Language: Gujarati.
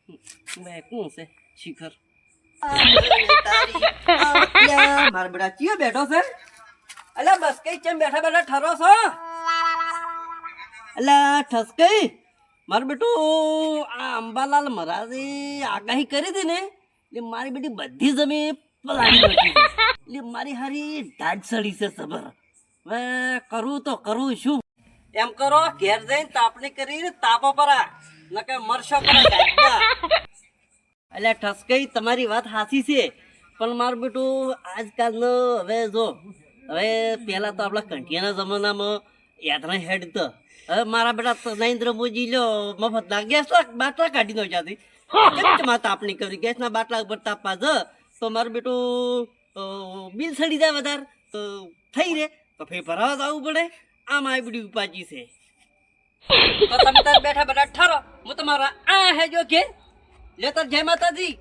મેં કોણ છે શિખર મારા બેટા ચિયો બેઠો છે? અલ્યા બસ કઈ ચેમ બેઠા બેઠા ઠરો છો અલ્યા ઠસકઈ મારું બેટું આ અંબાલાલ મહારાજે આગાહી કરી હતી ને એટલે મારી બેટી બધી જમીન પલાળી નાખી છે. એટલે મારી હારી દાઢ સડી છે સબર. હવે કરું તો કરું શું? એમ કરો ઘેર જઈને તાપણી કરીને તાપો પરા નકે મરશો પરા ગાયના. અલ્યા ઠસકઈ તમારી વાત સાચી છે પણ મારું બેટું આજકાલનો હવે જો હવે પહેલા તો આપણા કંઠિયાના જમાનામાં યાત્રા હેડ તો હવે મારા બેટા નરેન્દ્ર મોદી લ્યો મફતના ગેસના બાટલા કાઢી નો ત્યાંથી કેમ તાપણી કરી ગેસના બાટલા ઉપર તાપવા જ તો મારું બેટું બિલ સડી જાય વધારે તો થઈ રે તો ફેર ભરાવા જવું પડે. આમ આ બધી ઉપાજી છે તો તમે તાર બેઠા બેઠા ઠરો હું તમારા આ હે જો કે લે તાર જય માતાજી.